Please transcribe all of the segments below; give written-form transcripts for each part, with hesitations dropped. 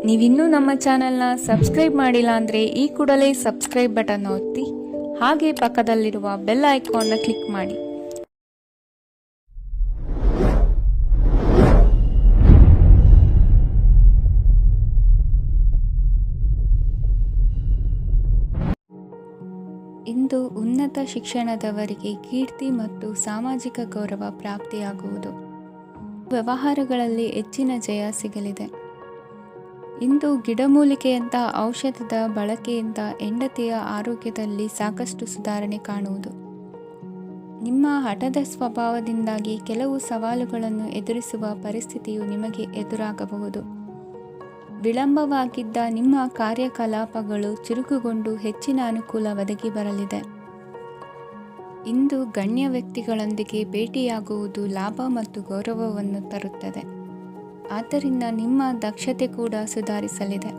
ನೀವಿನ್ನೂ ನಮ್ಮ ಚಾನೆಲ್ನ ಸಬ್ಸ್ಕ್ರೈಬ್ ಮಾಡಿಲ್ಲ ಅಂದರೆ ಈ ಕೂಡಲೇ ಸಬ್ಸ್ಕ್ರೈಬ್ ಬಟನ್ ಒತ್ತಿ ಹಾಗೆ ಪಕ್ಕದಲ್ಲಿರುವ ಬೆಲ್ ಐಕಾನ್ನ ಕ್ಲಿಕ್ ಮಾಡಿ. ಇಂದು ಉನ್ನತ ಶಿಕ್ಷಣದವರಿಗೆ ಕೀರ್ತಿ ಮತ್ತು ಸಾಮಾಜಿಕ ಗೌರವ ಪ್ರಾಪ್ತಿಯಾಗುವುದು. ವ್ಯವಹಾರಗಳಲ್ಲಿ ಹೆಚ್ಚಿನ ಜಯ ಸಿಗಲಿದೆ. ಇಂದು ಗಿಡಮೂಲಿಕೆಯಂಥ ಔಷಧದ ಬಳಕೆಯಿಂದ ಹೆಂಡತಿಯ ಆರೋಗ್ಯದಲ್ಲಿ ಸಾಕಷ್ಟು ಸುಧಾರಣೆ ಕಾಣುವುದು. ನಿಮ್ಮ ಹಠದ ಸ್ವಭಾವದಿಂದಾಗಿ ಕೆಲವು ಸವಾಲುಗಳನ್ನು ಎದುರಿಸುವ ಪರಿಸ್ಥಿತಿಯು ನಿಮಗೆ ಎದುರಾಗಬಹುದು. ವಿಳಂಬವಾಗಿದ್ದ ನಿಮ್ಮ ಕಾರ್ಯಕಲಾಪಗಳು ಚುರುಕುಗೊಂಡು ಹೆಚ್ಚಿನ ಅನುಕೂಲ ಒದಗಿ ಬರಲಿದೆ. ಇಂದು ಗಣ್ಯ ವ್ಯಕ್ತಿಗಳೊಂದಿಗೆ ಭೇಟಿಯಾಗುವುದು ಲಾಭ ಮತ್ತು ಗೌರವವನ್ನು ತರುತ್ತದೆ. ಆದ್ದರಿಂದ ನಿಮ್ಮ ದಕ್ಷತೆ ಕೂಡ ಸುಧಾರಿಸಲಿದೆ.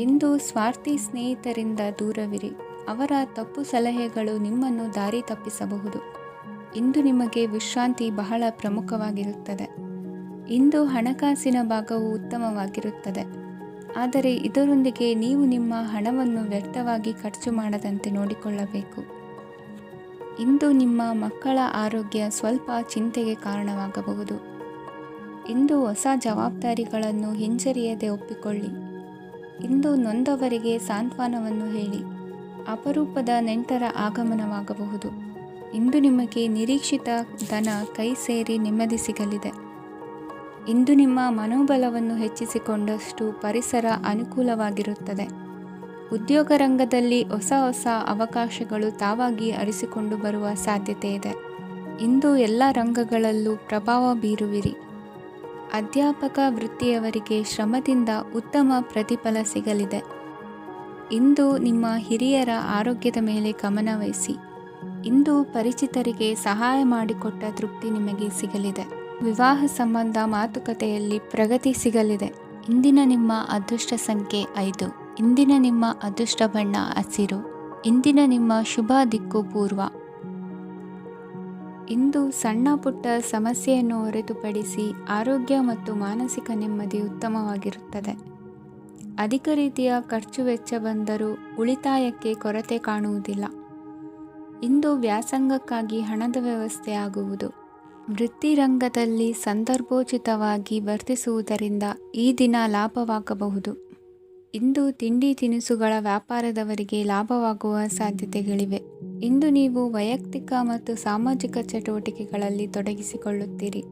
ಇಂದು ಸ್ವಾರ್ಥಿ ಸ್ನೇಹಿತರಿಂದ ದೂರವಿರಿ. ಅವರ ತಪ್ಪು ಸಲಹೆಗಳು ನಿಮ್ಮನ್ನು ದಾರಿ ತಪ್ಪಿಸಬಹುದು. ಇಂದು ನಿಮಗೆ ವಿಶ್ರಾಂತಿ ಬಹಳ ಪ್ರಮುಖವಾಗಿರುತ್ತದೆ. ಇಂದು ಹಣಕಾಸಿನ ಭಾಗವು ಉತ್ತಮವಾಗಿರುತ್ತದೆ. ಆದರೆ ಇದರೊಂದಿಗೆ ನೀವು ನಿಮ್ಮ ಹಣವನ್ನು ವ್ಯರ್ಥವಾಗಿ ಖರ್ಚು ಮಾಡದಂತೆ ನೋಡಿಕೊಳ್ಳಬೇಕು. ಇಂದು ನಿಮ್ಮ ಮಕ್ಕಳ ಆರೋಗ್ಯ ಸ್ವಲ್ಪ ಚಿಂತೆಗೆ ಕಾರಣವಾಗಬಹುದು. ಇಂದು ಹೊಸ ಜವಾಬ್ದಾರಿಗಳನ್ನು ಹಿಂಜರಿಯದೆ ಒಪ್ಪಿಕೊಳ್ಳಿ. ಇಂದು ನೊಂದವರಿಗೆ ಸಾಂತ್ವನವನ್ನು ಹೇಳಿ. ಅಪರೂಪದ ನೆಂಟರ ಆಗಮನವಾಗಬಹುದು. ಇಂದು ನಿಮಗೆ ನಿರೀಕ್ಷಿತ ಧನ ಕೈ ಸೇರಿ ನೆಮ್ಮದಿ ಸಿಗಲಿದೆ. ಇಂದು ನಿಮ್ಮ ಮನೋಬಲವನ್ನು ಹೆಚ್ಚಿಸಿಕೊಂಡಷ್ಟು ಪರಿಸರ ಅನುಕೂಲವಾಗಿರುತ್ತದೆ. ಉದ್ಯೋಗ ರಂಗದಲ್ಲಿ ಹೊಸ ಅವಕಾಶಗಳು ತಾವಾಗಿ ಅರಿಸಿಕೊಂಡು ಬರುವ ಸಾಧ್ಯತೆ ಇದೆ. ಇಂದು ಎಲ್ಲ ರಂಗಗಳಲ್ಲೂ ಪ್ರಭಾವ ಬೀರುವಿರಿ. ಅಧ್ಯಾಪಕ ವೃತ್ತಿಯವರಿಗೆ ಶ್ರಮದಿಂದ ಉತ್ತಮ ಪ್ರತಿಫಲ ಸಿಗಲಿದೆ. ಇಂದು ನಿಮ್ಮ ಹಿರಿಯರ ಆರೋಗ್ಯದ ಮೇಲೆ ಗಮನವಹಿಸಿ. ಇಂದು ಪರಿಚಿತರಿಗೆ ಸಹಾಯ ಮಾಡಿಕೊಟ್ಟ ತೃಪ್ತಿ ನಿಮಗೆ ಸಿಗಲಿದೆ. ವಿವಾಹ ಸಂಬಂಧ ಮಾತುಕತೆಯಲ್ಲಿ ಪ್ರಗತಿ ಸಿಗಲಿದೆ. ಇಂದಿನ ನಿಮ್ಮ ಅದೃಷ್ಟ ಸಂಖ್ಯೆ 5. ಇಂದಿನ ನಿಮ್ಮ ಅದೃಷ್ಟ ಬಣ್ಣ ಹಸಿರು. ಇಂದಿನ ನಿಮ್ಮ ಶುಭ ದಿಕ್ಕು ಪೂರ್ವ. ಇಂದು ಸಣ್ಣ ಪುಟ್ಟ ಸಮಸ್ಯೆಯನ್ನು ಹೊರತುಪಡಿಸಿ ಆರೋಗ್ಯ ಮತ್ತು ಮಾನಸಿಕ ನೆಮ್ಮದಿ ಉತ್ತಮವಾಗಿರುತ್ತದೆ. ಅಧಿಕ ರೀತಿಯ ಖರ್ಚು ವೆಚ್ಚ ಬಂದರೂ ಉಳಿತಾಯಕ್ಕೆ ಕೊರತೆ ಕಾಣುವುದಿಲ್ಲ. ಇಂದು ವ್ಯಾಸಂಗಕ್ಕಾಗಿ ಹಣದ ವ್ಯವಸ್ಥೆ ಆಗುವುದು. ವೃತ್ತಿರಂಗದಲ್ಲಿ ಸಂದರ್ಭೋಚಿತವಾಗಿ ವರ್ತಿಸುವುದರಿಂದ ಈ ದಿನ ಲಾಭವಾಗಬಹುದು. ಇಂದು ತಿಂಡಿ ತಿನಿಸುಗಳ ವ್ಯಾಪಾರದವರಿಗೆ ಲಾಭವಾಗುವ ಸಾಧ್ಯತೆಗಳಿವೆ. ಇಂದು ನೀವು ವೈಯಕ್ತಿಕ ಮತ್ತು ಸಾಮಾಜಿಕ ಚಟುವಟಿಕೆಗಳಲ್ಲಿ ತೊಡಗಿಸಿಕೊಳ್ಳುತ್ತೀರಿ.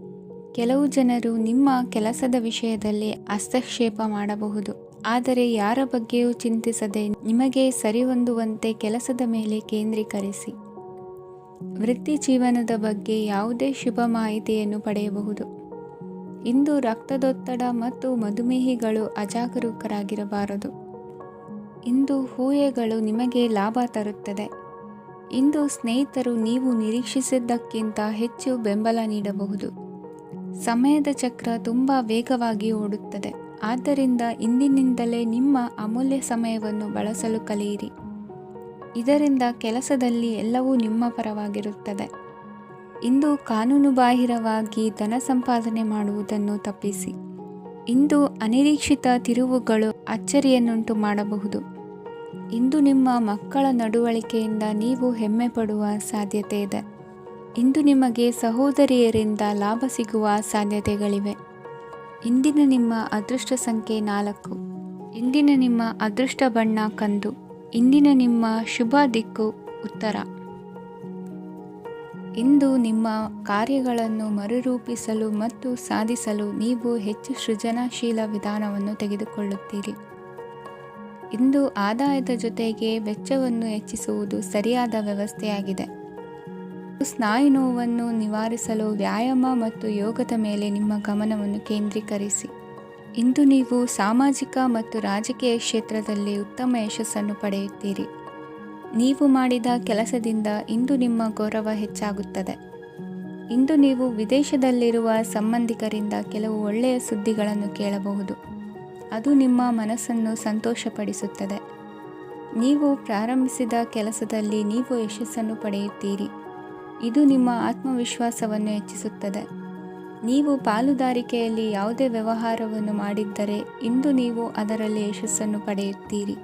ಕೆಲವು ಜನರು ನಿಮ್ಮ ಕೆಲಸದ ವಿಷಯದಲ್ಲಿ ಹಸ್ತಕ್ಷೇಪ ಮಾಡಬಹುದು. ಆದರೆ ಯಾರ ಬಗ್ಗೆಯೂ ಚಿಂತಿಸದೆ ನಿಮಗೆ ಸರಿಹೊಂದುವಂತೆ ಕೆಲಸದ ಮೇಲೆ ಕೇಂದ್ರೀಕರಿಸಿ. ವೃತ್ತಿ ಜೀವನದ ಬಗ್ಗೆ ಯಾವುದೇ ಶುಭ ಮಾಹಿತಿಯನ್ನು ಪಡೆಯಬಹುದು. ಇಂದು ರಕ್ತದೊತ್ತಡ ಮತ್ತು ಮಧುಮೇಹಿಗಳು ಅಜಾಗರೂಕರಾಗಿರಬಾರದು. ಇಂದು ಊಹೆಗಳು ನಿಮಗೆ ಲಾಭ ತರುತ್ತದೆ. ಇಂದು ಸ್ನೇಹಿತರು ನೀವು ನಿರೀಕ್ಷಿಸಿದ್ದಕ್ಕಿಂತ ಹೆಚ್ಚು ಬೆಂಬಲ ನೀಡಬಹುದು. ಸಮಯದ ಚಕ್ರ ತುಂಬ ವೇಗವಾಗಿ ಓಡುತ್ತದೆ. ಆದ್ದರಿಂದ ಇಂದಿನಿಂದಲೇ ನಿಮ್ಮ ಅಮೂಲ್ಯ ಸಮಯವನ್ನು ಬಳಸಲು ಕಲಿಯಿರಿ. ಇದರಿಂದ ಕೆಲಸದಲ್ಲಿ ಎಲ್ಲವೂ ನಿಮ್ಮ ಪರವಾಗಿರುತ್ತದೆ. ಇಂದು ಕಾನೂನುಬಾಹಿರವಾಗಿ ಧನ ಸಂಪಾದನೆ ಮಾಡುವುದನ್ನು ತಪ್ಪಿಸಿ. ಇಂದು ಅನಿರೀಕ್ಷಿತ ತಿರುವುಗಳು ಅಚ್ಚರಿಯನ್ನುಂಟು ಮಾಡಬಹುದು. ಇಂದು ನಿಮ್ಮ ಮಕ್ಕಳ ನಡವಳಿಕೆಯಿಂದ ನೀವು ಹೆಮ್ಮೆ ಪಡುವ ಸಾಧ್ಯತೆ ಇದೆ. ಇಂದು ನಿಮಗೆ ಸಹೋದರಿಯರಿಂದ ಲಾಭ ಸಿಗುವ ಸಾಧ್ಯತೆಗಳಿವೆ. ಇಂದಿನ ನಿಮ್ಮ ಅದೃಷ್ಟ ಸಂಖ್ಯೆ 4. ಇಂದಿನ ನಿಮ್ಮ ಅದೃಷ್ಟ ಬಣ್ಣ ಕಂದು. ಇಂದಿನ ನಿಮ್ಮ ಶುಭ ದಿಕ್ಕು ಉತ್ತರ. ಇಂದು ನಿಮ್ಮ ಕಾರ್ಯಗಳನ್ನು ಮರುರೂಪಿಸಲು ಮತ್ತು ಸಾಧಿಸಲು ನೀವು ಹೆಚ್ಚು ಸೃಜನಶೀಲ ವಿಧಾನವನ್ನು ತೆಗೆದುಕೊಳ್ಳುತ್ತೀರಿ. ಇಂದು ಆದಾಯದ ಜೊತೆಗೆ ವೆಚ್ಚವನ್ನು ಹೆಚ್ಚಿಸುವುದು ಸರಿಯಾದ ವ್ಯವಸ್ಥೆಯಾಗಿದೆ. ಸ್ನಾಯು ನೋವನ್ನು ನಿವಾರಿಸಲು ವ್ಯಾಯಾಮ ಮತ್ತು ಯೋಗದ ಮೇಲೆ ನಿಮ್ಮ ಗಮನವನ್ನು ಕೇಂದ್ರೀಕರಿಸಿ. ಇಂದು ನೀವು ಸಾಮಾಜಿಕ ಮತ್ತು ರಾಜಕೀಯ ಕ್ಷೇತ್ರದಲ್ಲಿ ಉತ್ತಮ ಯಶಸ್ಸನ್ನು ಪಡೆಯುತ್ತೀರಿ. ನೀವು ಮಾಡಿದ ಕೆಲಸದಿಂದ ಇಂದು ನಿಮ್ಮ ಗೌರವ ಹೆಚ್ಚಾಗುತ್ತದೆ. ಇಂದು ನೀವು ವಿದೇಶದಲ್ಲಿರುವ ಸಂಬಂಧಿಕರಿಂದ ಕೆಲವು ಒಳ್ಳೆಯ ಸುದ್ದಿಗಳನ್ನು ಕೇಳಬಹುದು. ಅದು ನಿಮ್ಮ ಮನಸ್ಸನ್ನು ಸಂತೋಷಪಡಿಸುತ್ತದೆ. ನೀವು ಪ್ರಾರಂಭಿಸಿದ ಕೆಲಸದಲ್ಲಿ ನೀವು ಯಶಸ್ಸನ್ನು ಪಡೆಯುತ್ತೀರಿ. ಇದು ನಿಮ್ಮ ಆತ್ಮವಿಶ್ವಾಸವನ್ನು ಹೆಚ್ಚಿಸುತ್ತದೆ. ನೀವು ಪಾಲುದಾರಿಕೆಯಲ್ಲಿ ಯಾವುದೇ ವ್ಯವಹಾರವನ್ನು ಮಾಡಿದ್ದರೆ ಇಂದು ನೀವು ಅದರಲ್ಲಿ ಯಶಸ್ಸನ್ನು ಪಡೆಯುತ್ತೀರಿ.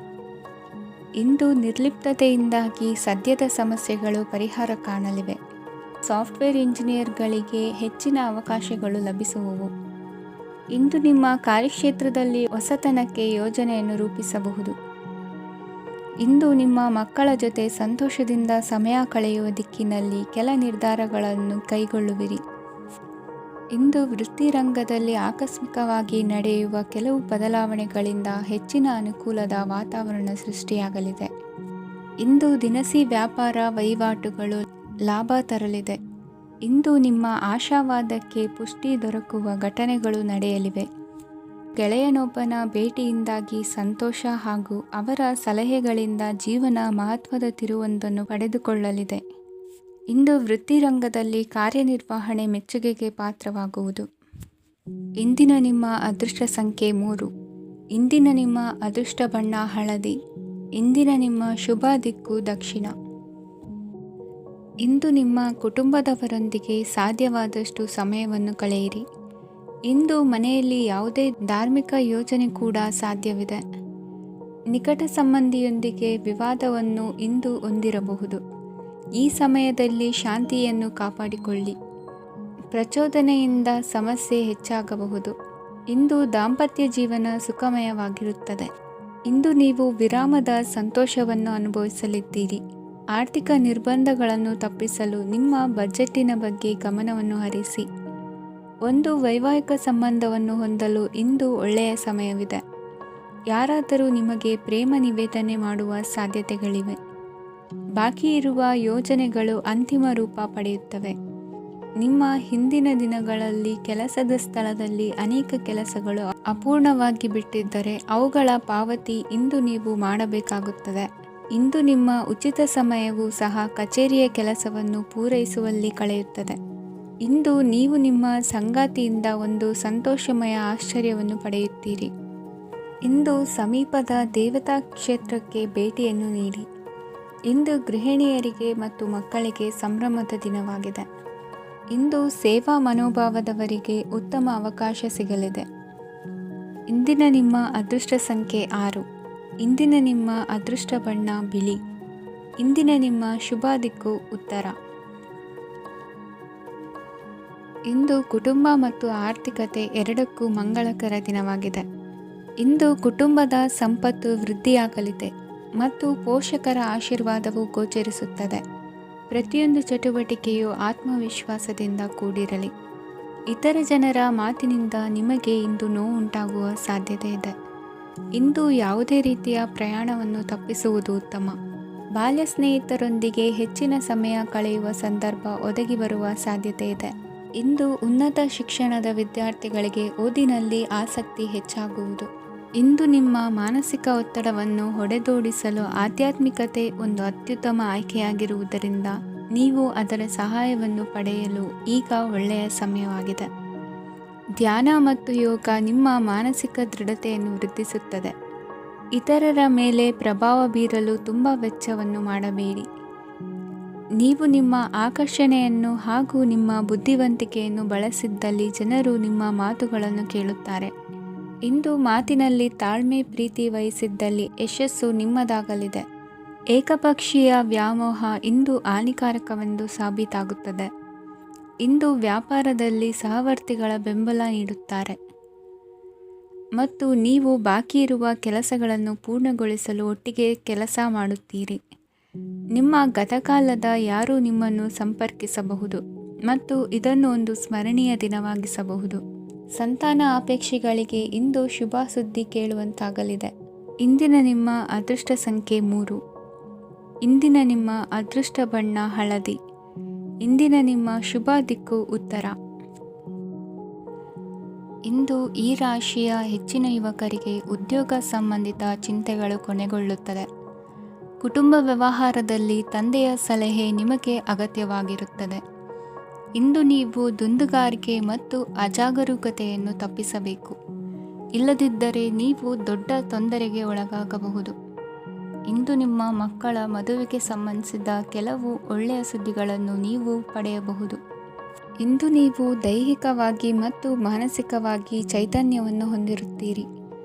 ಇಂದು ನಿರ್ಲಿಪ್ತತೆಯಿಂದಾಗಿ ಸದ್ಯದ ಸಮಸ್ಯೆಗಳು ಪರಿಹಾರ ಕಾಣಲಿವೆ. ಸಾಫ್ಟ್ವೇರ್ ಇಂಜಿನಿಯರ್ಗಳಿಗೆ ಹೆಚ್ಚಿನ ಅವಕಾಶಗಳು ಲಭಿಸುವವು. ಇಂದು ನಿಮ್ಮ ಕಾರ್ಯಕ್ಷೇತ್ರದಲ್ಲಿ ಹೊಸತನಕ್ಕೆ ಯೋಜನೆಯನ್ನು ರೂಪಿಸಬಹುದು. ಇಂದು ನಿಮ್ಮ ಮಕ್ಕಳ ಜೊತೆ ಸಂತೋಷದಿಂದ ಸಮಯ ಕಳೆಯುವ ದಿಕ್ಕಿನಲ್ಲಿ ಕೆಲ ನಿರ್ಧಾರಗಳನ್ನು ಕೈಗೊಳ್ಳುವಿರಿ. ಇಂದು ವೃತ್ತಿರಂಗದಲ್ಲಿ ಆಕಸ್ಮಿಕವಾಗಿ ನಡೆಯುವ ಕೆಲವು ಬದಲಾವಣೆಗಳಿಂದ ಹೆಚ್ಚಿನ ಅನುಕೂಲದ ವಾತಾವರಣ ಸೃಷ್ಟಿಯಾಗಲಿದೆ. ಇಂದು ದಿನಸಿ ವ್ಯಾಪಾರ ವಹಿವಾಟುಗಳು ಲಾಭ ತರಲಿದೆ. ಇಂದು ನಿಮ್ಮ ಆಶಾವಾದಕ್ಕೆ ಪುಷ್ಟಿ ದೊರಕುವ ಘಟನೆಗಳು ನಡೆಯಲಿವೆ. ಗೆಳೆಯನೊಬ್ಬನ ಭೇಟಿಯಿಂದಾಗಿ ಸಂತೋಷ ಹಾಗೂ ಅವರ ಸಲಹೆಗಳಿಂದ ಜೀವನ ಮಹತ್ವದ ತಿರುವೊಂದನ್ನು ಪಡೆದುಕೊಳ್ಳಲಿದೆ. ಇಂದು ವೃತ್ತಿರಂಗದಲ್ಲಿ ಕಾರ್ಯನಿರ್ವಹಣೆ ಮೆಚ್ಚುಗೆಗೆ ಪಾತ್ರವಾಗುವುದು. ಇಂದಿನ ನಿಮ್ಮ ಅದೃಷ್ಟ ಸಂಖ್ಯೆ 3. ಇಂದಿನ ನಿಮ್ಮ ಅದೃಷ್ಟ ಬಣ್ಣ ಹಳದಿ. ಇಂದಿನ ನಿಮ್ಮ ಶುಭ ದಿಕ್ಕು ದಕ್ಷಿಣ. ಇಂದು ನಿಮ್ಮ ಕುಟುಂಬದವರೊಂದಿಗೆ ಸಾಧ್ಯವಾದಷ್ಟು ಸಮಯವನ್ನು ಕಳೆಯಿರಿ. ಇಂದು ಮನೆಯಲ್ಲಿ ಯಾವುದೇ ಧಾರ್ಮಿಕ ಯೋಜನೆ ಕೂಡ ಸಾಧ್ಯವಿದೆ. ನಿಕಟ ಸಂಬಂಧಿಯೊಂದಿಗೆ ವಿವಾದವನ್ನು ಇಂದು ಹೊಂದಿರಬಹುದು. ಈ ಸಮಯದಲ್ಲಿ ಶಾಂತಿಯನ್ನು ಕಾಪಾಡಿಕೊಳ್ಳಿ. ಪ್ರಚೋದನೆಯಿಂದ ಸಮಸ್ಯೆ ಹೆಚ್ಚಾಗಬಹುದು. ಇಂದು ದಾಂಪತ್ಯ ಜೀವನ ಸುಖಮಯವಾಗಿರುತ್ತದೆ. ಇಂದು ನೀವು ವಿರಾಮದ ಸಂತೋಷವನ್ನು ಅನುಭವಿಸಲಿದ್ದೀರಿ. ಆರ್ಥಿಕ ನಿರ್ಬಂಧಗಳನ್ನು ತಪ್ಪಿಸಲು ನಿಮ್ಮ ಬಜೆಟ್ಟಿನ ಬಗ್ಗೆ ಗಮನವನ್ನು ಹರಿಸಿ. ಒಂದು ವೈವಾಹಿಕ ಸಂಬಂಧವನ್ನು ಹೊಂದಲು ಇಂದು ಒಳ್ಳೆಯ ಸಮಯವಿದೆ. ಯಾರಾದರೂ ನಿಮಗೆ ಪ್ರೇಮ ನಿವೇದನೆ ಮಾಡುವ ಸಾಧ್ಯತೆಗಳಿವೆ. ಬಾಕಿ ಇರುವ ಯೋಜನೆಗಳು ಅಂತಿಮ ರೂಪ ಪಡೆಯುತ್ತವೆ. ನಿಮ್ಮ ಹಿಂದಿನ ದಿನಗಳಲ್ಲಿ ಕೆಲಸದ ಸ್ಥಳದಲ್ಲಿ ಅನೇಕ ಕೆಲಸಗಳು ಅಪೂರ್ಣವಾಗಿ ಬಿಟ್ಟಿದ್ದರೆ ಅವುಗಳ ಪಾವತಿ ಇಂದು ನೀವು ಮಾಡಬೇಕಾಗುತ್ತದೆ. ಇಂದು ನಿಮ್ಮ ಉಚಿತ ಸಮಯವೂ ಸಹ ಕಚೇರಿಯ ಕೆಲಸವನ್ನು ಪೂರೈಸುವಲ್ಲಿ ಕಳೆಯುತ್ತದೆ. ಇಂದು ನೀವು ನಿಮ್ಮ ಸಂಗಾತಿಯಿಂದ ಒಂದು ಸಂತೋಷಮಯ ಆಶ್ಚರ್ಯವನ್ನು ಪಡೆಯುತ್ತೀರಿ. ಇಂದು ಸಮೀಪದ ದೇವತಾ ಕ್ಷೇತ್ರಕ್ಕೆ ಭೇಟಿಯನ್ನು ನೀಡಿ. ಇಂದು ಗೃಹಿಣಿಯರಿಗೆ ಮತ್ತು ಮಕ್ಕಳಿಗೆ ಸಂಭ್ರಮದ ದಿನವಾಗಿದೆ. ಇಂದು ಸೇವಾ ಮನೋಭಾವದವರಿಗೆ ಉತ್ತಮ ಅವಕಾಶ ಸಿಗಲಿದೆ. ಇಂದಿನ ನಿಮ್ಮ ಅದೃಷ್ಟ ಸಂಖ್ಯೆ 6. ಇಂದಿನ ನಿಮ್ಮ ಅದೃಷ್ಟ ಬಣ್ಣ ಬಿಳಿ. ಇಂದಿನ ನಿಮ್ಮ ಶುಭ ದಿಕ್ಕು ಉತ್ತರ. ಇಂದು ಕುಟುಂಬ ಮತ್ತು ಆರ್ಥಿಕತೆ ಎರಡಕ್ಕೂ ಮಂಗಳಕರ ದಿನವಾಗಿದೆ. ಇಂದು ಕುಟುಂಬದ ಸಂಪತ್ತು ವೃದ್ಧಿಯಾಗಲಿದೆ ಮತ್ತು ಪೋಷಕರ ಆಶೀರ್ವಾದವು ಗೋಚರಿಸುತ್ತದೆ. ಪ್ರತಿಯೊಂದು ಚಟುವಟಿಕೆಯು ಆತ್ಮವಿಶ್ವಾಸದಿಂದ ಕೂಡಿರಲಿ. ಇತರ ಜನರ ಮಾತಿನಿಂದ ನಿಮಗೆ ಇಂದು ನೋವುಂಟಾಗುವ ಸಾಧ್ಯತೆ ಇದೆ. ಇಂದು ಯಾವುದೇ ರೀತಿಯ ಪ್ರಯಾಣವನ್ನು ತಪ್ಪಿಸುವುದು ಉತ್ತಮ. ಬಾಲ್ಯ ಸ್ನೇಹಿತರೊಂದಿಗೆ ಹೆಚ್ಚಿನ ಸಮಯ ಕಳೆಯುವ ಸಂದರ್ಭ ಒದಗಿ ಬರುವ ಸಾಧ್ಯತೆ ಇದೆ. ಇಂದು ಉನ್ನತ ಶಿಕ್ಷಣದ ವಿದ್ಯಾರ್ಥಿಗಳಿಗೆ ಓದಿನಲ್ಲಿ ಆಸಕ್ತಿ ಹೆಚ್ಚಾಗುವುದು. ಇಂದು ನಿಮ್ಮ ಮಾನಸಿಕ ಒತ್ತಡವನ್ನು ಹೊಡೆದೋಡಿಸಲು ಆಧ್ಯಾತ್ಮಿಕತೆ ಒಂದು ಅತ್ಯುತ್ತಮ ಆಯ್ಕೆಯಾಗಿರುವುದರಿಂದ ನೀವು ಅದರ ಸಹಾಯವನ್ನು ಪಡೆಯಲು ಈಗ ಒಳ್ಳೆಯ ಸಮಯವಾಗಿದೆ. ಧ್ಯಾನ ಮತ್ತು ಯೋಗ ನಿಮ್ಮ ಮಾನಸಿಕ ದೃಢತೆಯನ್ನು ವೃದ್ಧಿಸುತ್ತದೆ. ಇತರರ ಮೇಲೆ ಪ್ರಭಾವ ಬೀರಲು ತುಂಬ ವೆಚ್ಚವನ್ನು ಮಾಡಬೇಡಿ. ನೀವು ನಿಮ್ಮ ಆಕರ್ಷಣೆಯನ್ನು ಹಾಗೂ ನಿಮ್ಮ ಬುದ್ಧಿವಂತಿಕೆಯನ್ನು ಬಳಸಿದ್ದಲ್ಲಿ ಜನರು ನಿಮ್ಮ ಮಾತುಗಳನ್ನು ಕೇಳುತ್ತಾರೆ. ಇಂದು ಮಾತಿನಲ್ಲಿ ತಾಳ್ಮೆ ಪ್ರೀತಿ ವಹಿಸಿದ್ದಲ್ಲಿ ಯಶಸ್ಸು ನಿಮ್ಮದಾಗಲಿದೆ. ಏಕಪಕ್ಷೀಯ ವ್ಯಾಮೋಹ ಇಂದು ಹಾನಿಕಾರಕವೆಂದು ಸಾಬೀತಾಗುತ್ತದೆ. ಇಂದು ವ್ಯಾಪಾರದಲ್ಲಿ ಸಹವರ್ತಿಗಳ ಬೆಂಬಲ ನೀಡುತ್ತಾರೆ ಮತ್ತು ನೀವು ಬಾಕಿ ಇರುವ ಕೆಲಸಗಳನ್ನು ಪೂರ್ಣಗೊಳಿಸಲು ಒಟ್ಟಿಗೆ ಕೆಲಸ ಮಾಡುತ್ತೀರಿ. ನಿಮ್ಮ ಗತಕಾಲದ ಯಾರೂ ನಿಮ್ಮನ್ನು ಸಂಪರ್ಕಿಸಬಹುದು ಮತ್ತು ಇದನ್ನು ಒಂದು ಸ್ಮರಣೀಯ ದಿನವಾಗಿಸಬಹುದು. ಸಂತಾನ ಅಪೇಕ್ಷೆಗಳಿಗೆ ಇಂದು ಶುಭ ಸುದ್ದಿ ಕೇಳುವಂತಾಗಲಿದೆ. ಇಂದಿನ ನಿಮ್ಮ ಅದೃಷ್ಟ ಸಂಖ್ಯೆ 3. ಇಂದಿನ ನಿಮ್ಮ ಅದೃಷ್ಟ ಬಣ್ಣ ಹಳದಿ. ಇಂದಿನ ನಿಮ್ಮ ಶುಭ ದಿಕ್ಕು ಉತ್ತರ. ಇಂದು ಈ ರಾಶಿಯ ಹೆಚ್ಚಿನ ಯುವಕರಿಗೆ ಉದ್ಯೋಗ ಸಂಬಂಧಿತ ಚಿಂತೆಗಳು ಕೊನೆಗೊಳ್ಳುತ್ತದೆ. ಕುಟುಂಬ ವ್ಯವಹಾರದಲ್ಲಿ ತಂದೆಯ ಸಲಹೆ ನಿಮಗೆ ಅಗತ್ಯವಾಗಿರುತ್ತದೆ. ಇಂದು ನೀವು ದುಂದುಗಾರಿಕೆ ಮತ್ತು ಅಜಾಗರೂಕತೆಯನ್ನು ತಪ್ಪಿಸಬೇಕು. ಇಲ್ಲದಿದ್ದರೆ ನೀವು ದೊಡ್ಡ ತೊಂದರೆಗೆ ಒಳಗಾಗಬಹುದು. ಇಂದು ನಿಮ್ಮ ಮಕ್ಕಳ ಮದುವೆಗೆ ಸಂಬಂಧಿಸಿದ ಕೆಲವು ಒಳ್ಳೆಯ ಸುದ್ದಿಗಳನ್ನು ನೀವು ಪಡೆಯಬಹುದು. ಇಂದು ನೀವು ದೈಹಿಕವಾಗಿ ಮತ್ತು ಮಾನಸಿಕವಾಗಿ ಚೈತನ್ಯವನ್ನು ಹೊಂದಿರುತ್ತೀರಿ.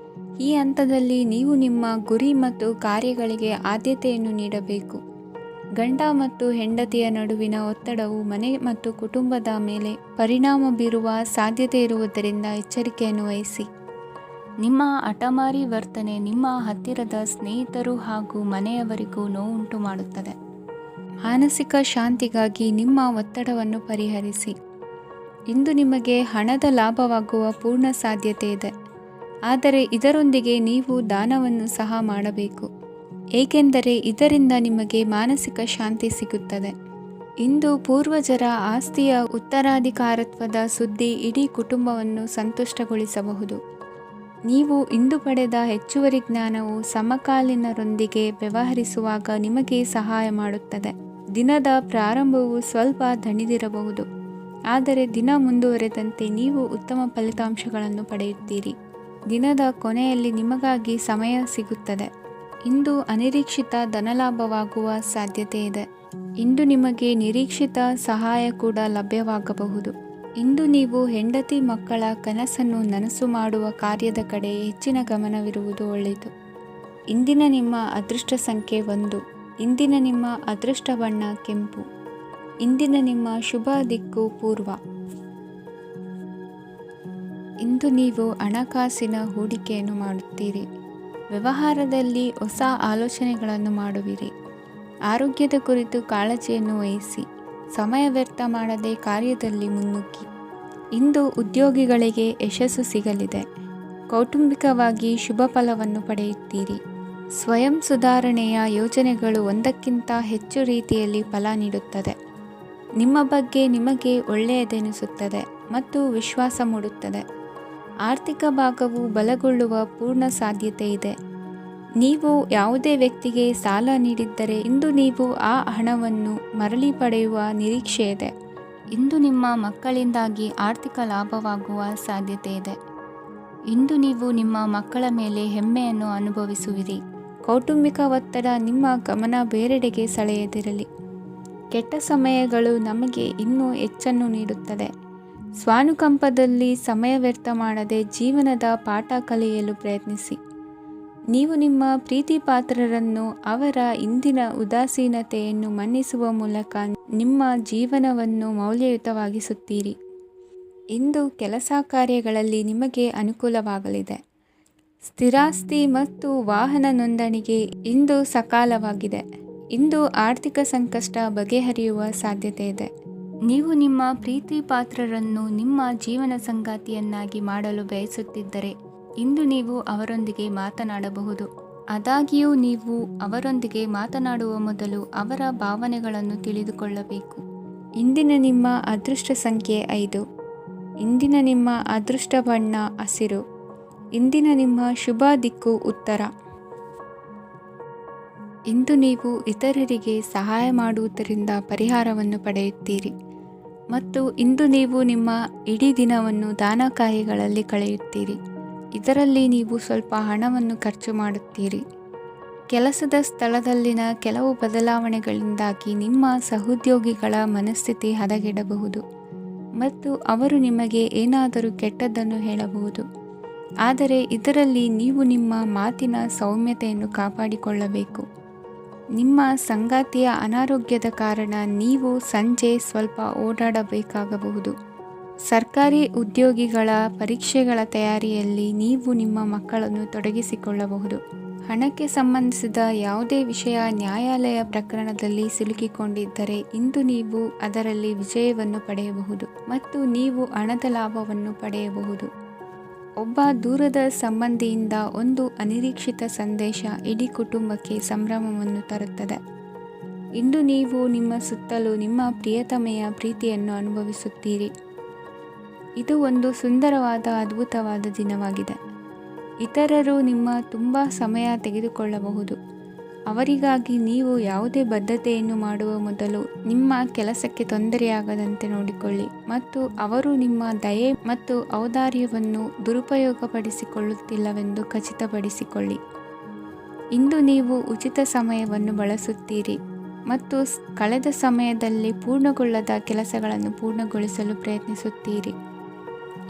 ಈ ಹಂತದಲ್ಲಿ ನೀವು ನಿಮ್ಮ ಗುರಿ ಮತ್ತು ಕಾರ್ಯಗಳಿಗೆ ಆದ್ಯತೆಯನ್ನು ನೀಡಬೇಕು. ಗಂಡ ಮತ್ತು ಹೆಂಡತಿಯ ನಡುವಿನ ಒತ್ತಡವು ಮನೆ ಮತ್ತು ಕುಟುಂಬದ ಮೇಲೆ ಪರಿಣಾಮ ಬೀರುವ ಸಾಧ್ಯತೆ ಇರುವುದರಿಂದ ಎಚ್ಚರಿಕೆಯನ್ನು ವಹಿಸಿ. ನಿಮ್ಮ ಹಠಮಾರಿ ವರ್ತನೆ ನಿಮ್ಮ ಹತ್ತಿರದ ಸ್ನೇಹಿತರು ಹಾಗೂ ಮನೆಯವರಿಗೂ ನೋವುಂಟು ಮಾಡುತ್ತದೆ. ಮಾನಸಿಕ ಶಾಂತಿಗಾಗಿ ನಿಮ್ಮ ಒತ್ತಡವನ್ನು ಪರಿಹರಿಸಿ. ಇಂದು ನಿಮಗೆ ಹಣದ ಲಾಭವಾಗುವ ಪೂರ್ಣ ಸಾಧ್ಯತೆ ಇದೆ, ಆದರೆ ಇದರೊಂದಿಗೆ ನೀವು ದಾನವನ್ನು ಸಹ ಮಾಡಬೇಕು, ಏಕೆಂದರೆ ಇದರಿಂದ ನಿಮಗೆ ಮಾನಸಿಕ ಶಾಂತಿ ಸಿಗುತ್ತದೆ. ಇಂದು ಪೂರ್ವಜರ ಆಸ್ತಿಯ ಉತ್ತರಾಧಿಕಾರತ್ವದ ಸುದ್ದಿ ಇಡೀ ಕುಟುಂಬವನ್ನು ಸಂತುಷ್ಟಗೊಳಿಸಬಹುದು. ನೀವು ಇಂದು ಪಡೆದ ಹೆಚ್ಚುವರಿ ಜ್ಞಾನವು ಸಮಕಾಲೀನರೊಂದಿಗೆ ವ್ಯವಹರಿಸುವಾಗ ನಿಮಗೆ ಸಹಾಯ ಮಾಡುತ್ತದೆ. ದಿನದ ಪ್ರಾರಂಭವು ಸ್ವಲ್ಪ ದಣಿದಿರಬಹುದು, ಆದರೆ ದಿನ ಮುಂದುವರೆದಂತೆ ನೀವು ಉತ್ತಮ ಫಲಿತಾಂಶಗಳನ್ನು ಪಡೆಯುತ್ತೀರಿ. ದಿನದ ಕೊನೆಯಲ್ಲಿ ನಿಮಗಾಗಿ ಸಮಯ ಸಿಗುತ್ತದೆ. ಇಂದು ಅನಿರೀಕ್ಷಿತ ಧನಲಾಭವಾಗುವ ಸಾಧ್ಯತೆ ಇದೆ. ಇಂದು ನಿಮಗೆ ನಿರೀಕ್ಷಿತ ಸಹಾಯ ಕೂಡ ಲಭ್ಯವಾಗಬಹುದು. ಇಂದು ನೀವು ಹೆಂಡತಿ ಮಕ್ಕಳ ಕನಸನ್ನು ನನಸು ಮಾಡುವ ಕಾರ್ಯದ ಕಡೆ ಹೆಚ್ಚಿನ ಗಮನವಿರುವುದು ಒಳ್ಳೆಯದು. ಇಂದಿನ ನಿಮ್ಮ ಅದೃಷ್ಟ ಸಂಖ್ಯೆ 1. ಇಂದಿನ ನಿಮ್ಮ ಅದೃಷ್ಟ ಬಣ್ಣ ಕೆಂಪು. ಇಂದಿನ ನಿಮ್ಮ ಶುಭ ದಿಕ್ಕು ಪೂರ್ವ. ಇಂದು ನೀವು ಹಣಕಾಸಿನ ಹೂಡಿಕೆಯನ್ನು ಮಾಡುತ್ತೀರಿ. ವ್ಯವಹಾರದಲ್ಲಿ ಹೊಸ ಆಲೋಚನೆಗಳನ್ನು ಮಾಡುವಿರಿ. ಆರೋಗ್ಯದ ಕುರಿತು ಕಾಳಜಿಯನ್ನು ವಹಿಸಿ. ಸಮಯ ವ್ಯರ್ಥ ಮಾಡದೆ ಕಾರ್ಯದಲ್ಲಿ ಮುನ್ನುಗ್ಗಿ. ಇಂದು ಉದ್ಯೋಗಿಗಳಿಗೆ ಯಶಸ್ಸು ಸಿಗಲಿದೆ. ಕೌಟುಂಬಿಕವಾಗಿ ಶುಭ ಫಲವನ್ನು ಪಡೆಯುತ್ತೀರಿ. ಸ್ವಯಂ ಸುಧಾರಣೆಯ ಯೋಜನೆಗಳು ಒಂದಕ್ಕಿಂತ ಹೆಚ್ಚು ರೀತಿಯಲ್ಲಿ ಫಲ ನೀಡುತ್ತದೆ. ನಿಮ್ಮ ಬಗ್ಗೆ ನಿಮಗೆ ಒಳ್ಳೆಯದೆನಿಸುತ್ತದೆ ಮತ್ತು ವಿಶ್ವಾಸ ಮೂಡುತ್ತದೆ. ಆರ್ಥಿಕ ಭಾಗವು ಬಲಗೊಳ್ಳುವ ಪೂರ್ಣ ಸಾಧ್ಯತೆ ಇದೆ. ನೀವು ಯಾವುದೇ ವ್ಯಕ್ತಿಗೆ ಸಾಲ ನೀಡಿದ್ದರೆ ಇಂದು ನೀವು ಆ ಹಣವನ್ನು ಮರಳಿ ಪಡೆಯುವ ನಿರೀಕ್ಷೆ ಇದೆ. ಇಂದು ನಿಮ್ಮ ಮಕ್ಕಳಿಂದಾಗಿ ಆರ್ಥಿಕ ಲಾಭವಾಗುವ ಸಾಧ್ಯತೆ ಇದೆ. ಇಂದು ನೀವು ನಿಮ್ಮ ಮಕ್ಕಳ ಮೇಲೆ ಹೆಮ್ಮೆಯನ್ನು ಅನುಭವಿಸುವಿರಿ. ಕೌಟುಂಬಿಕ ಒತ್ತಡ ನಿಮ್ಮ ಗಮನ ಬೇರೆಡೆಗೆ ಸೆಳೆಯದಿರಲಿ. ಕೆಟ್ಟ ಸಮಯಗಳು ನಮಗೆ ಇನ್ನೂ ಹೆಚ್ಚನ್ನು ನೀಡುತ್ತದೆ. ಸ್ವಾನುಕಂಪದಲ್ಲಿ ಸಮಯ ವ್ಯರ್ಥ ಮಾಡದೆ ಜೀವನದ ಪಾಠ ಕಲಿಯಲು ಪ್ರಯತ್ನಿಸಿ. ನೀವು ನಿಮ್ಮ ಪ್ರೀತಿ ಪಾತ್ರರನ್ನು ಅವರ ಇಂದಿನ ಉದಾಸೀನತೆಯನ್ನು ಮನ್ನಿಸುವ ಮೂಲಕ ನಿಮ್ಮ ಜೀವನವನ್ನು ಮೌಲ್ಯಯುತವಾಗಿಸುತ್ತೀರಿ. ಇಂದು ಕೆಲಸ ಕಾರ್ಯಗಳಲ್ಲಿ ನಿಮಗೆ ಅನುಕೂಲವಾಗಲಿದೆ. ಸ್ಥಿರಾಸ್ತಿ ಮತ್ತು ವಾಹನ ನೋಂದಣಿಗೆ ಇಂದು ಸಕಾಲವಾಗಿದೆ. ಇಂದು ಆರ್ಥಿಕ ಸಂಕಷ್ಟ ಬಗೆಹರಿಯುವ ಸಾಧ್ಯತೆ ಇದೆ. ನೀವು ನಿಮ್ಮ ಪ್ರೀತಿ ಪಾತ್ರರನ್ನು ನಿಮ್ಮ ಜೀವನ ಸಂಗಾತಿಯನ್ನಾಗಿ ಮಾಡಲು ಬಯಸುತ್ತಿದ್ದರೆ ಇಂದು ನೀವು ಅವರೊಂದಿಗೆ ಮಾತನಾಡಬಹುದು. ಆದಾಗ್ಯೂ ನೀವು ಅವರೊಂದಿಗೆ ಮಾತನಾಡುವ ಮೊದಲು ಅವರ ಭಾವನೆಗಳನ್ನು ತಿಳಿದುಕೊಳ್ಳಬೇಕು. ಇಂದಿನ ನಿಮ್ಮ ಅದೃಷ್ಟ ಸಂಖ್ಯೆ 5. ಇಂದಿನ ನಿಮ್ಮ ಅದೃಷ್ಟ ಬಣ್ಣ ಹಸಿರು. ಇಂದಿನ ನಿಮ್ಮ ಶುಭ ದಿಕ್ಕು ಉತ್ತರ. ಇಂದು ನೀವು ಇತರರಿಗೆ ಸಹಾಯ ಮಾಡುವುದರಿಂದ ಪರಿಹಾರವನ್ನು ಪಡೆಯುತ್ತೀರಿ ಮತ್ತು ಇಂದು ನೀವು ನಿಮ್ಮ ಇಡೀ ದಿನವನ್ನು ದಾನ ಕಾರ್ಯಗಳಲ್ಲಿ ಕಳೆಯುತ್ತೀರಿ. ಇದರಲ್ಲಿ ನೀವು ಸ್ವಲ್ಪ ಹಣವನ್ನು ಖರ್ಚು ಮಾಡುತ್ತೀರಿ. ಕೆಲಸದ ಸ್ಥಳದಲ್ಲಿನ ಕೆಲವು ಬದಲಾವಣೆಗಳಿಂದಾಗಿ ನಿಮ್ಮ ಸಹೋದ್ಯೋಗಿಗಳ ಮನಸ್ಥಿತಿ ಹದಗೆಡಬಹುದು ಮತ್ತು ಅವರು ನಿಮಗೆ ಏನಾದರೂ ಕೆಟ್ಟದ್ದನ್ನು ಹೇಳಬಹುದು. ಆದರೆ ಇದರಲ್ಲಿ ನೀವು ನಿಮ್ಮ ಮಾತಿನ ಸೌಮ್ಯತೆಯನ್ನು ಕಾಪಾಡಿಕೊಳ್ಳಬೇಕು. ನಿಮ್ಮ ಸಂಗಾತಿಯ ಅನಾರೋಗ್ಯದ ಕಾರಣ ನೀವು ಸಂಜೆ ಸ್ವಲ್ಪ ಓಡಾಡಬೇಕಾಗಬಹುದು. ಸರ್ಕಾರಿ ಉದ್ಯೋಗಿಗಳ ಪರೀಕ್ಷೆಗಳ ತಯಾರಿಯಲ್ಲಿ ನೀವು ನಿಮ್ಮ ಮಕ್ಕಳನ್ನು ತೊಡಗಿಸಿಕೊಳ್ಳಬಹುದು. ಹಣಕ್ಕೆ ಸಂಬಂಧಿಸಿದ ಯಾವುದೇ ವಿಷಯ ನ್ಯಾಯಾಲಯ ಪ್ರಕರಣದಲ್ಲಿ ಸಿಲುಕಿಕೊಂಡಿದ್ದರೆ ಇಂದು ನೀವು ಅದರಲ್ಲಿ ವಿಜಯವನ್ನು ಪಡೆಯಬಹುದು ಮತ್ತು ನೀವು ಹಣದ ಲಾಭವನ್ನು ಪಡೆಯಬಹುದು. ಒಬ್ಬ ದೂರದ ಸಂಬಂಧಿಯಿಂದ ಒಂದು ಅನಿರೀಕ್ಷಿತ ಸಂದೇಶ ಇಡೀ ಕುಟುಂಬಕ್ಕೆ ಸಂಭ್ರಮವನ್ನು ತರುತ್ತದೆ. ಇಂದು ನೀವು ನಿಮ್ಮ ಸುತ್ತಲೂ ನಿಮ್ಮ ಪ್ರಿಯತಮೆಯ ಪ್ರೀತಿಯನ್ನು ಅನುಭವಿಸುತ್ತೀರಿ. ಇದು ಒಂದು ಸುಂದರವಾದ ಅದ್ಭುತವಾದ ದಿನವಾಗಿದೆ. ಇತರರು ನಿಮ್ಮ ತುಂಬ ಸಮಯ ತೆಗೆದುಕೊಳ್ಳಬಹುದು. ಅವರಿಗಾಗಿ ನೀವು ಯಾವುದೇ ಬದ್ಧತೆಯನ್ನು ಮಾಡುವ ಮೊದಲು ನಿಮ್ಮ ಕೆಲಸಕ್ಕೆ ತೊಂದರೆಯಾಗದಂತೆ ನೋಡಿಕೊಳ್ಳಿ ಮತ್ತು ಅವರು ನಿಮ್ಮ ದಯೆ ಮತ್ತು ಔದಾರ್ಯವನ್ನು ದುರುಪಯೋಗಪಡಿಸಿಕೊಳ್ಳುತ್ತಿಲ್ಲವೆಂದು ಖಚಿತಪಡಿಸಿಕೊಳ್ಳಿ. ಇಂದು ನೀವು ಉಚಿತ ಸಮಯವನ್ನು ಬಳಸುತ್ತೀರಿ. ಮತ್ತು ಕಳೆದ ಸಮಯದಲ್ಲಿ ಪೂರ್ಣಗೊಳ್ಳದ ಕೆಲಸಗಳನ್ನು ಪೂರ್ಣಗೊಳಿಸಲು ಪ್ರಯತ್ನಿಸುತ್ತೀರಿ.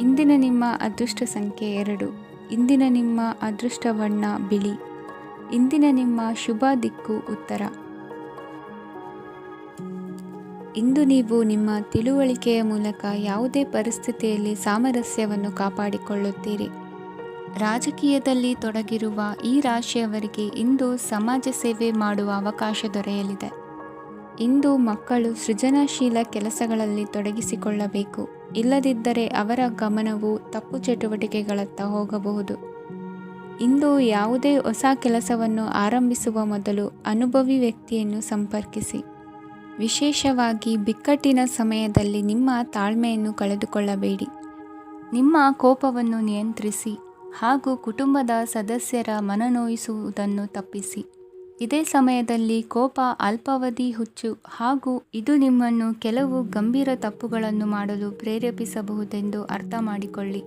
ಇಂದಿನ ನಿಮ್ಮ ಅದೃಷ್ಟ ಸಂಖ್ಯೆ 2. ಇಂದಿನ ನಿಮ್ಮ ಅದೃಷ್ಟ ಬಣ್ಣ ಬಿಳಿ. ಇಂದಿನ ನಿಮ್ಮ ಶುಭ ದಿಕ್ಕು ಉತ್ತರ. ಇಂದು ನೀವು ನಿಮ್ಮ ತಿಳುವಳಿಕೆಯ ಮೂಲಕ ಯಾವುದೇ ಪರಿಸ್ಥಿತಿಯಲ್ಲಿ ಸಾಮರಸ್ಯವನ್ನು ಕಾಪಾಡಿಕೊಳ್ಳುತ್ತೀರಿ. ರಾಜಕೀಯದಲ್ಲಿ ತೊಡಗಿರುವ ಈ ರಾಶಿಯವರಿಗೆ ಇಂದು ಸಮಾಜ ಸೇವೆ ಮಾಡುವ ಅವಕಾಶ ದೊರೆಯಲಿದೆ. ಇಂದು ಮಕ್ಕಳು ಸೃಜನಶೀಲ ಕೆಲಸಗಳಲ್ಲಿ ತೊಡಗಿಸಿಕೊಳ್ಳಬೇಕು. ಇಲ್ಲದಿದ್ದರೆ ಅವರ ಗಮನವು ತಪ್ಪು ಚಟುವಟಿಕೆಗಳತ್ತ ಹೋಗಬಹುದು. ಇಂದು ಯಾವುದೇ ಹೊಸ ಕೆಲಸವನ್ನು ಆರಂಭಿಸುವ ಮೊದಲು ಅನುಭವಿ ವ್ಯಕ್ತಿಯನ್ನು ಸಂಪರ್ಕಿಸಿ. ವಿಶೇಷವಾಗಿ ಬಿಕ್ಕಟ್ಟಿನ ಸಮಯದಲ್ಲಿ ನಿಮ್ಮ ತಾಳ್ಮೆಯನ್ನು ಕಳೆದುಕೊಳ್ಳಬೇಡಿ. ನಿಮ್ಮ ಕೋಪವನ್ನು ನಿಯಂತ್ರಿಸಿ ಹಾಗೂ ಕುಟುಂಬದ ಸದಸ್ಯರ ಮನನೋಯಿಸುವುದನ್ನು ತಪ್ಪಿಸಿ. ಇದೇ ಸಮಯದಲ್ಲಿ ಕೋಪ ಅಲ್ಪಾವಧಿ ಹುಚ್ಚು ಹಾಗೂ ಇದು ನಿಮ್ಮನ್ನು ಕೆಲವು ಗಂಭೀರ ತಪ್ಪುಗಳನ್ನು ಮಾಡಲು ಪ್ರೇರೇಪಿಸಬಹುದೆಂದು ಅರ್ಥ ಮಾಡಿಕೊಳ್ಳಿ.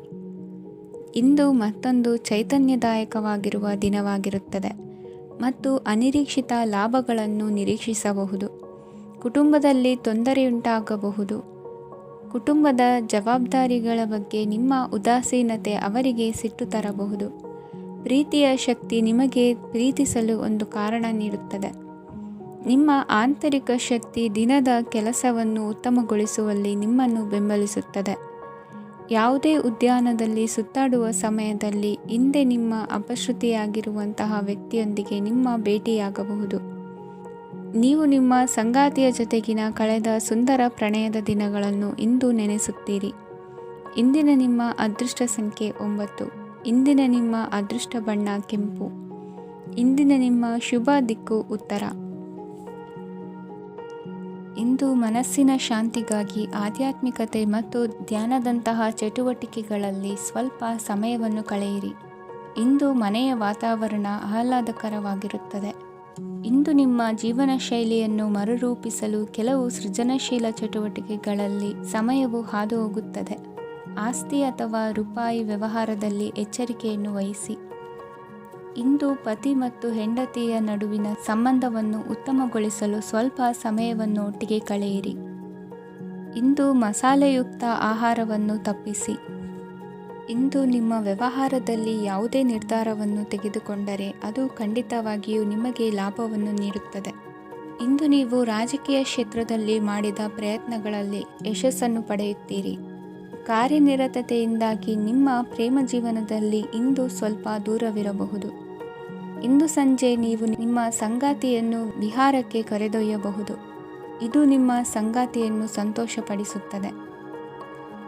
ಇಂದು ಮತ್ತೊಂದು ಚೈತನ್ಯದಾಯಕವಾಗಿರುವ ದಿನವಾಗಿರುತ್ತದೆ ಮತ್ತು ಅನಿರೀಕ್ಷಿತ ಲಾಭಗಳನ್ನು ನಿರೀಕ್ಷಿಸಬಹುದು. ಕುಟುಂಬದಲ್ಲಿ ತೊಂದರೆಯುಂಟಾಗಬಹುದು. ಕುಟುಂಬದ ಜವಾಬ್ದಾರಿಗಳ ಬಗ್ಗೆ ನಿಮ್ಮ ಉದಾಸೀನತೆ ಅವರಿಗೆ ಸಿಟ್ಟು ತರಬಹುದು. ಪ್ರೀತಿಯ ಶಕ್ತಿ ನಿಮಗೆ ಪ್ರೀತಿಸಲು ಒಂದು ಕಾರಣ ನೀಡುತ್ತದೆ. ನಿಮ್ಮ ಆಂತರಿಕ ಶಕ್ತಿ ದಿನದ ಕೆಲಸವನ್ನು ಉತ್ತಮಗೊಳಿಸುವಲ್ಲಿ ನಿಮ್ಮನ್ನು ಬೆಂಬಲಿಸುತ್ತದೆ. ಯಾವುದೇ ಉದ್ಯಾನದಲ್ಲಿ ಸುತ್ತಾಡುವ ಸಮಯದಲ್ಲಿ ಹಿಂದೆ ನಿಮ್ಮ ಅಪಶ್ರುತಿಯಾಗಿರುವಂತಹ ವ್ಯಕ್ತಿಯೊಂದಿಗೆ ನಿಮ್ಮ ಭೇಟಿಯಾಗಬಹುದು. ನೀವು ನಿಮ್ಮ ಸಂಗಾತಿಯ ಜೊತೆಗಿನ ಕಳೆದ ಸುಂದರ ಪ್ರಣಯದ ದಿನಗಳನ್ನು ಇಂದು ನೆನೆಸುತ್ತೀರಿ. ಇಂದಿನ ನಿಮ್ಮ ಅದೃಷ್ಟ ಸಂಖ್ಯೆ 9. ಇಂದಿನ ನಿಮ್ಮ ಅದೃಷ್ಟ ಬಣ್ಣ ಕೆಂಪು. ಇಂದಿನ ನಿಮ್ಮ ಶುಭ ದಿಕ್ಕು ಉತ್ತರ. ಇಂದು ಮನಸ್ಸಿನ ಶಾಂತಿಗಾಗಿ ಆಧ್ಯಾತ್ಮಿಕತೆ ಮತ್ತು ಧ್ಯಾನದಂತಹ ಚಟುವಟಿಕೆಗಳಲ್ಲಿ ಸ್ವಲ್ಪ ಸಮಯವನ್ನು ಕಳೆಯಿರಿ. ಇಂದು ಮನೆಯ ವಾತಾವರಣ ಆಹ್ಲಾದಕರವಾಗಿರುತ್ತದೆ. ಇಂದು ನಿಮ್ಮ ಜೀವನ ಶೈಲಿಯನ್ನು ಮರುರೂಪಿಸಲು ಕೆಲವು ಸೃಜನಶೀಲ ಚಟುವಟಿಕೆಗಳಲ್ಲಿ ಸಮಯವು ಹಾದುಹೋಗುತ್ತದೆ. ಆಸ್ತಿ ಅಥವಾ ರೂಪಾಯಿ ವ್ಯವಹಾರದಲ್ಲಿ ಎಚ್ಚರಿಕೆಯನ್ನು ವಹಿಸಿ. ಇಂದು ಪತಿ ಮತ್ತು ಹೆಂಡತಿಯ ನಡುವಿನ ಸಂಬಂಧವನ್ನು ಉತ್ತಮಗೊಳಿಸಲು ಸ್ವಲ್ಪ ಸಮಯವನ್ನು ಒಟ್ಟಿಗೆ ಕಳೆಯಿರಿ. ಇಂದು ಮಸಾಲೆಯುಕ್ತ ಆಹಾರವನ್ನು ತಪ್ಪಿಸಿ. ಇಂದು ನಿಮ್ಮ ವ್ಯವಹಾರದಲ್ಲಿ ಯಾವುದೇ ನಿರ್ಧಾರವನ್ನು ತೆಗೆದುಕೊಂಡರೆ ಅದು ಖಂಡಿತವಾಗಿಯೂ ನಿಮಗೆ ಲಾಭವನ್ನು ನೀಡುತ್ತದೆ. ಇಂದು ನೀವು ರಾಜಕೀಯ ಕ್ಷೇತ್ರದಲ್ಲಿ ಮಾಡಿದ ಪ್ರಯತ್ನಗಳಲ್ಲಿ ಯಶಸ್ಸನ್ನು ಪಡೆಯುತ್ತೀರಿ. ಕಾರ್ಯನಿರತತೆಯಿಂದಾಗಿ ನಿಮ್ಮ ಪ್ರೇಮ ಜೀವನದಲ್ಲಿ ಇಂದು ಸ್ವಲ್ಪ ದೂರವಿರಬಹುದು. ಇಂದು ಸಂಜೆ ನೀವು ನಿಮ್ಮ ಸಂಗಾತಿಯನ್ನು ವಿಹಾರಕ್ಕೆ ಕರೆದೊಯ್ಯಬಹುದು. ಇದು ನಿಮ್ಮ ಸಂಗಾತಿಯನ್ನು ಸಂತೋಷಪಡಿಸುತ್ತದೆ.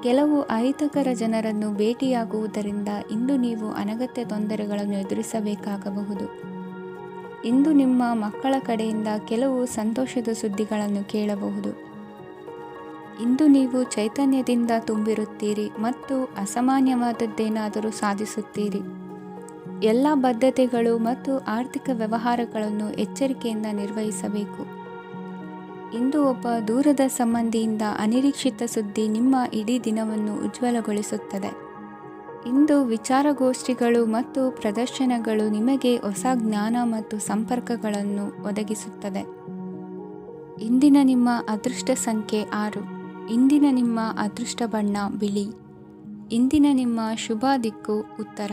ಕೆಲವು ಅಹಿತಕರ ಜನರನ್ನು ಭೇಟಿಯಾಗುವುದರಿಂದ ಇಂದು ನೀವು ಅನಗತ್ಯ ತೊಂದರೆಗಳನ್ನು ಎದುರಿಸಬೇಕಾಗಬಹುದು. ಇಂದು ನಿಮ್ಮ ಮಕ್ಕಳ ಕಡೆಯಿಂದ ಕೆಲವು ಸಂತೋಷದ ಸುದ್ದಿಗಳನ್ನು ಕೇಳಬಹುದು. ಇಂದು ನೀವು ಚೈತನ್ಯದಿಂದ ತುಂಬಿರುತ್ತೀರಿ ಮತ್ತು ಅಸಾಮಾನ್ಯವಾದದ್ದೇನಾದರೂ ಸಾಧಿಸುತ್ತೀರಿ. ಎಲ್ಲ ಬದ್ಧತೆಗಳು ಮತ್ತು ಆರ್ಥಿಕ ವ್ಯವಹಾರಗಳನ್ನು ಎಚ್ಚರಿಕೆಯಿಂದ ನಿರ್ವಹಿಸಬೇಕು. ಇಂದು ಒಬ್ಬ ದೂರದ ಸಂಬಂಧಿಯಿಂದ ಅನಿರೀಕ್ಷಿತ ಸುದ್ದಿ ನಿಮ್ಮ ಇಡೀ ದಿನವನ್ನು ಉಜ್ವಲಗೊಳಿಸುತ್ತದೆ. ಇಂದು ವಿಚಾರಗೋಷ್ಠಿಗಳು ಮತ್ತು ಪ್ರದರ್ಶನಗಳು ನಿಮಗೆ ಹೊಸ ಜ್ಞಾನ ಮತ್ತು ಸಂಪರ್ಕಗಳನ್ನು ಒದಗಿಸುತ್ತದೆ. ಇಂದಿನ ನಿಮ್ಮ ಅದೃಷ್ಟ ಸಂಖ್ಯೆ 6. ಇಂದಿನ ನಿಮ್ಮ ಅದೃಷ್ಟ ಬಣ್ಣ ಬಿಳಿ. ಇಂದಿನ ನಿಮ್ಮ ಶುಭ ದಿಕ್ಕು ಉತ್ತರ.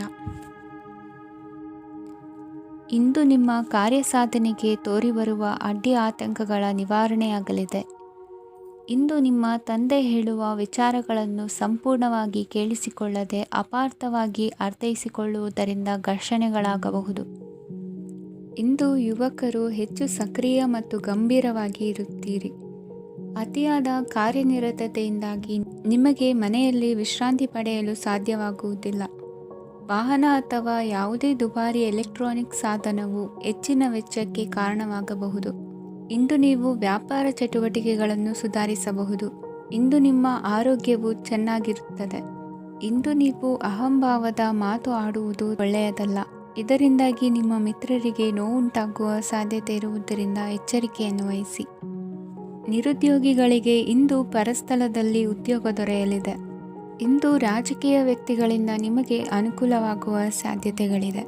ಇಂದು ನಿಮ್ಮ ಕಾರ್ಯಸಾಧನೆಗೆ ತೋರಿಬರುವ ಅಡ್ಡಿ ಆತಂಕಗಳ ನಿವಾರಣೆಯಾಗಲಿದೆ. ಇಂದು ನಿಮ್ಮ ತಂದೆ ಹೇಳುವ ವಿಚಾರಗಳನ್ನು ಸಂಪೂರ್ಣವಾಗಿ ಕೇಳಿಸಿಕೊಳ್ಳದೆ ಅಪಾರ್ಥವಾಗಿ ಅರ್ಥೈಸಿಕೊಳ್ಳುವುದರಿಂದ ಘರ್ಷಣೆಗಳಾಗಬಹುದು. ಇಂದು ಯುವಕರು ಹೆಚ್ಚು ಸಕ್ರಿಯ ಮತ್ತು ಗಂಭೀರವಾಗಿ ಇರುತ್ತೀರಿ. ಅತಿಯಾದ ಕಾರ್ಯನಿರತತೆಯಿಂದಾಗಿ ನಿಮಗೆ ಮನೆಯಲ್ಲಿ ವಿಶ್ರಾಂತಿ ಪಡೆಯಲು ಸಾಧ್ಯವಾಗುವುದಿಲ್ಲ. ವಾಹನ ಅಥವಾ ಯಾವುದೇ ದುಬಾರಿ ಎಲೆಕ್ಟ್ರಾನಿಕ್ ಸಾಧನವು ಹೆಚ್ಚಿನ ವೆಚ್ಚಕ್ಕೆ ಕಾರಣವಾಗಬಹುದು. ಇಂದು ನೀವು ವ್ಯಾಪಾರ ಚಟುವಟಿಕೆಗಳನ್ನು ಸುಧಾರಿಸಬಹುದು. ಇಂದು ನಿಮ್ಮ ಆರೋಗ್ಯವು ಚೆನ್ನಾಗಿರುತ್ತದೆ. ಇಂದು ನೀವು ಅಹಂಭಾವದ ಮಾತು ಆಡುವುದು ಒಳ್ಳೆಯದಲ್ಲ. ಇದರಿಂದಾಗಿ ನಿಮ್ಮ ಮಿತ್ರರಿಗೆ ನೋವುಂಟಾಗುವ ಸಾಧ್ಯತೆ ಇರುವುದರಿಂದ ಎಚ್ಚರಿಕೆಯನ್ನು ವಹಿಸಿ. ನಿರುದ್ಯೋಗಿಗಳಿಗೆ ಇಂದು ಪರಸ್ಥಳದಲ್ಲಿ ಉದ್ಯೋಗ ದೊರೆಯಲಿದೆ. ಇಂದು ರಾಜಕೀಯ ವ್ಯಕ್ತಿಗಳಿಂದ ನಿಮಗೆ ಅನುಕೂಲವಾಗುವ ಸಾಧ್ಯತೆಗಳಿದೆ.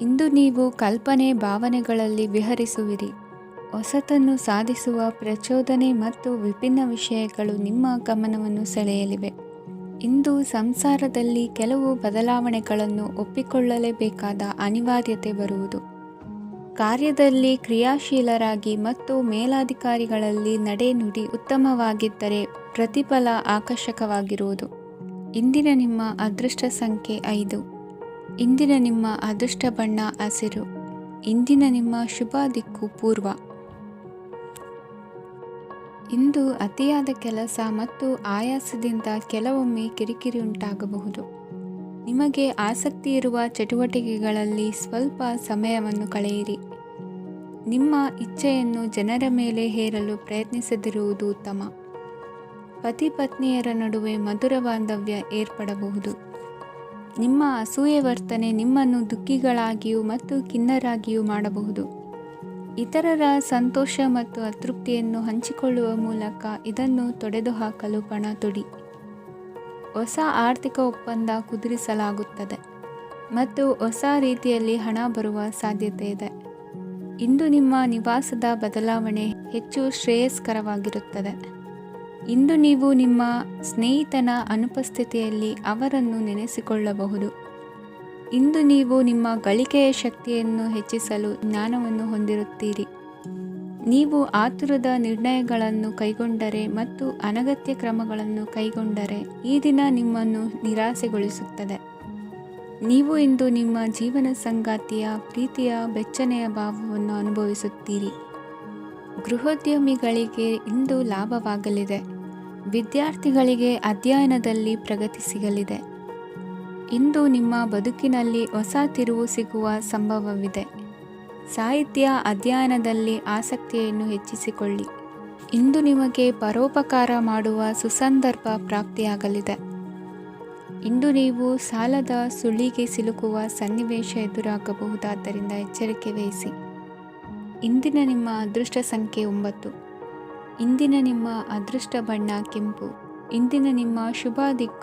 ಇಂದು ನೀವು ಕಲ್ಪನೆ ಭಾವನೆಗಳಲ್ಲಿ ವಿಹರಿಸುವಿರಿ. ಹೊಸತನ್ನು ಸಾಧಿಸುವ ಪ್ರಚೋದನೆ ಮತ್ತು ವಿಭಿನ್ನ ವಿಷಯಗಳು ನಿಮ್ಮ ಗಮನವನ್ನು ಸೆಳೆಯಲಿವೆ. ಇಂದು ಸಂಸಾರದಲ್ಲಿ ಕೆಲವು ಬದಲಾವಣೆಗಳನ್ನು ಒಪ್ಪಿಕೊಳ್ಳಲೇಬೇಕಾದ ಅನಿವಾರ್ಯತೆ ಬರುವುದು. ಕಾರ್ಯದಲ್ಲಿ ಕ್ರಿಯಾಶೀಲರಾಗಿ ಮತ್ತು ಮೇಲಾಧಿಕಾರಿಗಳಲ್ಲಿ ನಡೆನುಡಿ ಉತ್ತಮವಾಗಿದ್ದರೆ ಪ್ರತಿಫಲ ಆಕರ್ಷಕವಾಗಿರುವುದು. ಇಂದಿನ ನಿಮ್ಮ ಅದೃಷ್ಟ ಸಂಖ್ಯೆ 5. ಇಂದಿನ ನಿಮ್ಮ ಅದೃಷ್ಟ ಬಣ್ಣ ಹಸಿರು. ಇಂದಿನ ನಿಮ್ಮ ಶುಭ ದಿಕ್ಕು ಪೂರ್ವ. ಇಂದು ಅತಿಯಾದ ಕೆಲಸ ಮತ್ತು ಆಯಾಸದಿಂದ ಕೆಲವೊಮ್ಮೆ ಕಿರಿಕಿರಿ ಉಂಟಾಗಬಹುದು. ನಿಮಗೆ ಆಸಕ್ತಿ ಇರುವ ಚಟುವಟಿಕೆಗಳಲ್ಲಿ ಸ್ವಲ್ಪ ಸಮಯವನ್ನು ಕಳೆಯಿರಿ. ನಿಮ್ಮ ಇಚ್ಛೆಯನ್ನು ಜನರ ಮೇಲೆ ಹೇರಲು ಪ್ರಯತ್ನಿಸದಿರುವುದು ಉತ್ತಮ. ಪತಿ ಪತ್ನಿಯರ ನಡುವೆ ಮಧುರ ಬಾಂಧವ್ಯ ಏರ್ಪಡಬಹುದು. ನಿಮ್ಮ ಅಸೂಯೆ ವರ್ತನೆ ನಿಮ್ಮನ್ನು ದುಃಖಿಗಳಾಗಿಯೂ ಮತ್ತು ಖಿನ್ನರಾಗಿಯೂ ಮಾಡಬಹುದು. ಇತರರ ಸಂತೋಷ ಮತ್ತು ಅತೃಪ್ತಿಯನ್ನು ಹಂಚಿಕೊಳ್ಳುವ ಮೂಲಕ ಇದನ್ನು ತೊಡೆದುಹಾಕಲು ಪಣ ತೊಡಿ. ಹೊಸ ಆರ್ಥಿಕ ಒಪ್ಪಂದ ಕುದುರಿಸಲಾಗುತ್ತದೆ ಮತ್ತು ಹೊಸ ರೀತಿಯಲ್ಲಿ ಹಣ ಬರುವ ಸಾಧ್ಯತೆ ಇದೆ. ಇಂದು ನಿಮ್ಮ ನಿವಾಸದ ಬದಲಾವಣೆ ಹೆಚ್ಚು ಶ್ರೇಯಸ್ಕರವಾಗಿರುತ್ತದೆ. ಇಂದು ನೀವು ನಿಮ್ಮ ಸ್ನೇಹಿತನ ಅನುಪಸ್ಥಿತಿಯಲ್ಲಿ ಅವರನ್ನು ನೆನೆಸಿಕೊಳ್ಳಬಹುದು. ಇಂದು ನೀವು ನಿಮ್ಮ ಗಳಿಕೆಯ ಶಕ್ತಿಯನ್ನು ಹೆಚ್ಚಿಸಲು ಜ್ಞಾನವನ್ನು ಹೊಂದಿರುತ್ತೀರಿ. ನೀವು ಆತುರದ ನಿರ್ಣಯಗಳನ್ನು ಕೈಗೊಂಡರೆ ಮತ್ತು ಅನಗತ್ಯ ಕ್ರಮಗಳನ್ನು ಕೈಗೊಂಡರೆ ಈ ದಿನ ನಿಮ್ಮನ್ನು ನಿರಾಸೆಗೊಳಿಸುತ್ತದೆ. ನೀವು ಇಂದು ನಿಮ್ಮ ಜೀವನ ಸಂಗಾತಿಯ ಪ್ರೀತಿಯ ಬೆಚ್ಚನೆಯ ಭಾವವನ್ನು ಅನುಭವಿಸುತ್ತೀರಿ. ಗೃಹೋದ್ಯಮಿಗಳಿಗೆ ಇಂದು ಲಾಭವಾಗಲಿದೆ. ವಿದ್ಯಾರ್ಥಿಗಳಿಗೆ ಅಧ್ಯಯನದಲ್ಲಿ ಪ್ರಗತಿ ಸಿಗಲಿದೆ. ಇಂದು ನಿಮ್ಮ ಬದುಕಿನಲ್ಲಿ ಹೊಸ ತಿರುವು ಸಿಗುವ ಸಂಭವವಿದೆ. ಸಾಹಿತ್ಯ ಅಧ್ಯಯನದಲ್ಲಿ ಆಸಕ್ತಿಯನ್ನು ಹೆಚ್ಚಿಸಿಕೊಳ್ಳಿ. ಇಂದು ನಿಮಗೆ ಪರೋಪಕಾರ ಮಾಡುವ ಸುಸಂದರ್ಭ ಪ್ರಾಪ್ತಿಯಾಗಲಿದೆ. ಇಂದು ನೀವು ಸಾಲದ ಸುಳಿಗೆ ಸಿಲುಕುವ ಸನ್ನಿವೇಶ ಎದುರಾಗಬಹುದಾದ್ದರಿಂದ ಎಚ್ಚರಿಕೆ ವಹಿಸಿ. ಇಂದಿನ ನಿಮ್ಮ ಅದೃಷ್ಟ ಸಂಖ್ಯೆ 9. ಇಂದಿನ ನಿಮ್ಮ ಅದೃಷ್ಟ ಬಣ್ಣ ಕೆಂಪು. ಇಂದಿನ ನಿಮ್ಮ ಶುಭ ದಿಕ್ಕು